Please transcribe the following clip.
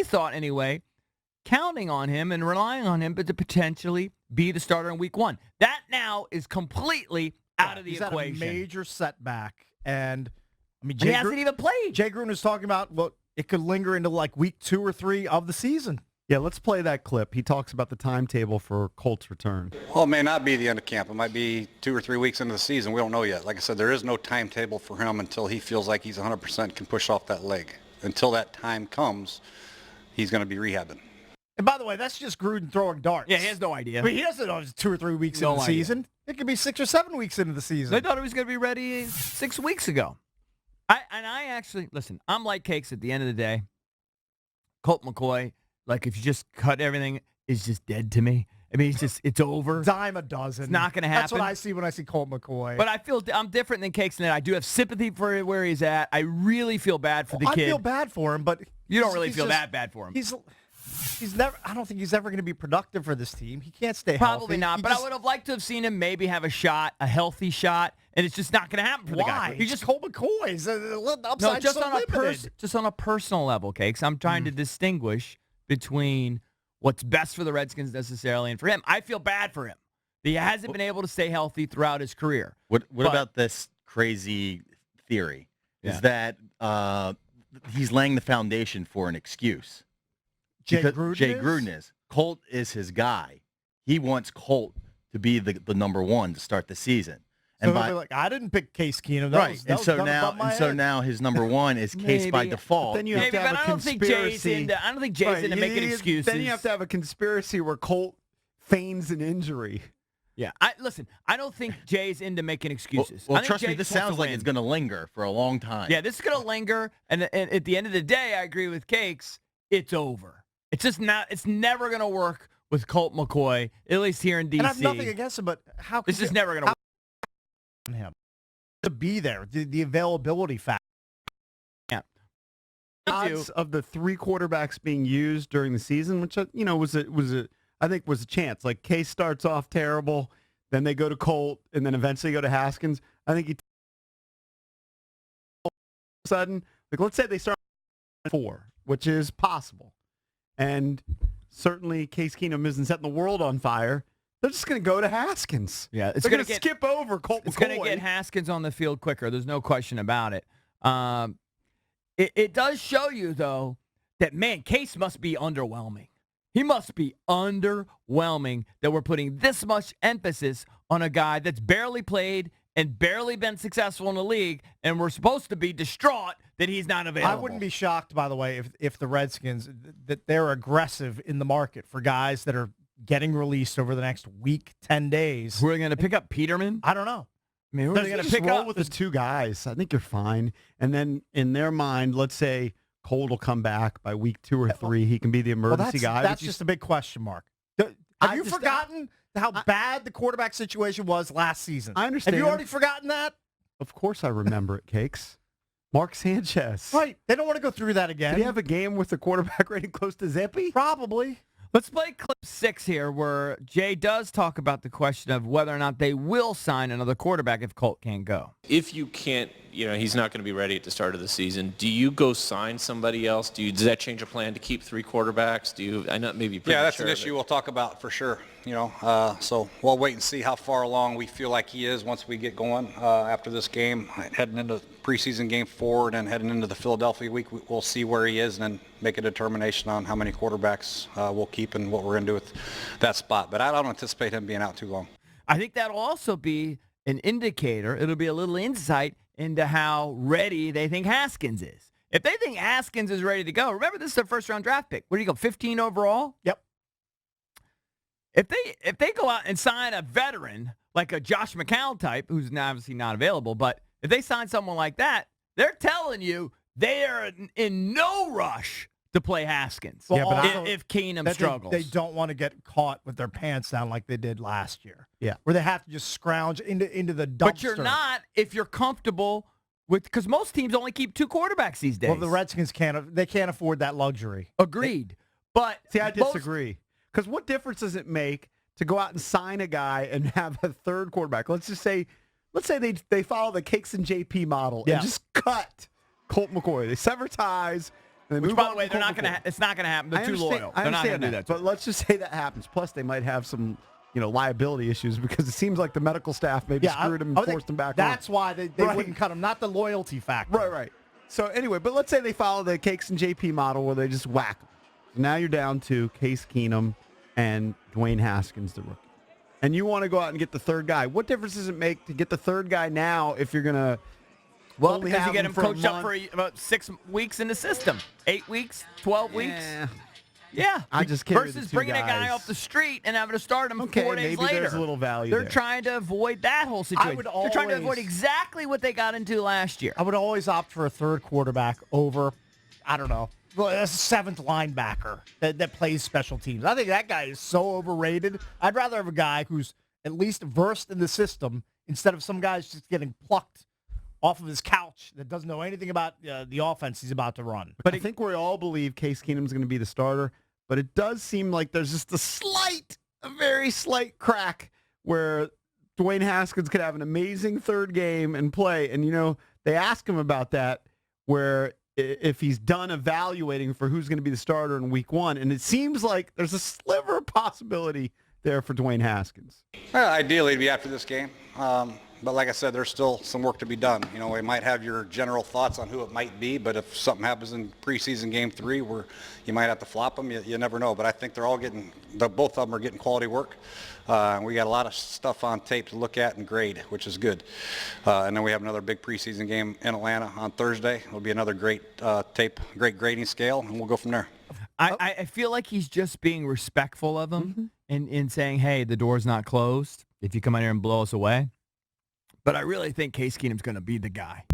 we thought anyway, counting on him and relying on him, but to potentially be the starter in week 1. That now is completely out of the equation. He's had a major setback, and I mean, he hasn't even played. Jay Gruden was talking about, well, it could linger into like week 2 or 3 of the season. Yeah, let's play that clip. He talks about the timetable for Colt's return. Well, it may not be the end of camp. It might be 2 or 3 weeks into the season. We don't know yet. Like I said, there is no timetable for him until he feels like he's 100% can push off that leg. Until that time comes, he's going to be rehabbing. And by the way, that's just Gruden throwing darts. Yeah, he has no idea. I mean, he doesn't know it's 2 or 3 weeks into the season. It could be 6 or 7 weeks into the season. They thought he was going to be ready 6 weeks ago. I actually, listen, I'm like Cakes at the end of the day. Colt McCoy, like if you just cut everything, is just dead to me. I mean, it's over. Dime a dozen. It's not going to happen. That's what I see when I see Colt McCoy. But I feel I'm different than Cakes in that I do have sympathy for where he's at. I really feel bad for the kid. I feel bad for him, but you don't really feel that bad for him. He's never. I don't think he's ever going to be productive for this team. He can't stay Probably healthy. not. But I would have liked to have seen him maybe have a shot, a healthy shot, and it's just not going to happen for the guy. Why? He's just Colt McCoy. He's upside just so on just on a personal level, Cakes. I'm trying to distinguish between what's best for the Redskins necessarily and for him. I feel bad for him. He hasn't been able to stay healthy throughout his career. What about this crazy theory? Yeah. Is that he's laying the foundation for an excuse? Jay Because Jay Gruden is. Colt is his guy. He wants Colt to be the number 1 to start the season. And so like, I didn't pick Case Keenum. So now his number 1 is Case by default. Then you have to have a conspiracy. I don't think Jay's into making excuses. Then you have to have a conspiracy where Colt feigns an injury. Yeah, I don't think Jay's into making excuses. Well, trust me, this sounds like it's going to linger for a long time. Yeah, this is going to linger, and at the end of the day, I agree with Cakes. It's over. It's just not. It's never going to work with Colt McCoy, at least here in D.C. And I have nothing against him, but how? This is never going to work. Him to be there, the availability factor. Yeah. Odds of the 3 quarterbacks being used during the season, which was a chance. Like Case starts off terrible, then they go to Colt, and then eventually go to Haskins. I think all of a sudden, like let's say they start 4, which is possible, and certainly Case Keenum isn't setting the world on fire. They're just going to go to Haskins. Yeah, they're going to skip over Colt McCoy. It's going to get Haskins on the field quicker. There's no question about it. It does show you, though, that, man, Case must be underwhelming. He must be underwhelming that we're putting this much emphasis on a guy that's barely played and barely been successful in the league, and we're supposed to be distraught that he's not available. I wouldn't be shocked, by the way, if the Redskins, that they're aggressive in the market for guys that are getting released over the next week, 10 days. Who are going to pick up Peterman? I don't know. I mean, they're going to pick up with the 2 guys. I think you're fine. And then in their mind, let's say Colt will come back by week 2 or 3. He can be the emergency guy. That's just a big question mark. Have you forgotten how bad the quarterback situation was last season? I understand. Have you already forgotten that? Of course I remember it, Cakes. Mark Sanchez. Right. They don't want to go through that again. Did he have a game with the quarterback rating close to Zippy? Probably. Let's play clip 6 here where Jay does talk about the question of whether or not they will sign another quarterback if Colt can't go. If you can't, he's not going to be ready at the start of the season, do you go sign somebody else? Does that change a plan to keep 3 quarterbacks? I know maybe Yeah, that's an issue we'll talk about for sure. So we'll wait and see how far along we feel like he is once we get going after this game, heading into preseason game 4, and then heading into the Philadelphia week. We'll see where he is and then make a determination on how many quarterbacks we'll keep and what we're going to do with that spot. But I don't anticipate him being out too long. I think that'll also be an indicator. It'll be a little insight into how ready they think Haskins is. If they think Haskins is ready to go, remember this is their first-round draft pick. Where do you go, 15 overall? Yep. If they go out and sign a veteran like a Josh McCown type, who's now obviously not available, but if they sign someone like that, they're telling you they are in no rush to play Haskins. Well, yeah, if Keenum struggles. They don't want to get caught with their pants down like they did last year. Yeah. Where they have to just scrounge into the dumpster. But you're not if you're comfortable with, because most teams only keep 2 quarterbacks these days. Well, the Redskins can't afford that luxury. Agreed. But see, I disagree. Because what difference does it make to go out and sign a guy and have a 3rd quarterback? Let's say they follow the Cakes and JP model and just cut Colt McCoy. They sever ties, And they Which, move by on the way, to they're Colt not going to. McCoy. It's not going to happen. They're I too understand- loyal. I They're not going understand to do that. that. But let's just say that happens. Plus, they might have some, liability issues because it seems like the medical staff maybe screwed him I and would forced think him back That's on. why they Right. wouldn't cut him, not the loyalty factor. Right. So anyway, but let's say they follow the Cakes and JP model where they just whack him. So now you're down to Case Keenum and Dwayne Haskins, the rookie. And you want to go out and get the third guy. What difference does it make to get the third guy now if you're going to only because have you get him for a coached up month? for about 6 weeks in the system. 8 weeks, 12 weeks. Yeah. I just carry the versus two bringing a guy guys. off the street and having to start him Okay, 4 days maybe later. there's a little value They're there. trying to avoid that whole situation. would They're trying to always- avoid exactly what they got into last year. I would always opt for a third quarterback over, I don't know, a seventh linebacker that plays special teams. I think that guy is so overrated. I'd rather have a guy who's at least versed in the system instead of some guys just getting plucked off of his couch that doesn't know anything about the offense he's about to run. But I think we all believe Case Keenum's going to be the starter. But it does seem like there's just a very slight crack where Dwayne Haskins could have an amazing third game and play. And, they ask him about that, where if he's done evaluating for who's going to be the starter in week 1. And it seems like there's a sliver of possibility there for Dwayne Haskins. Well, ideally, it'd be after this game. But like I said, there's still some work to be done. We might have your general thoughts on who it might be, but if something happens in preseason game 3 where you might have to flop them, you never know. But I think both of them are getting quality work. We got a lot of stuff on tape to look at and grade, which is good. And then we have another big preseason game in Atlanta on Thursday. It'll be another great tape, great grading scale, and we'll go from there. I feel like he's just being respectful of him and saying, hey, the door's not closed if you come out here and blow us away. But I really think Case Keenum's going to be the guy.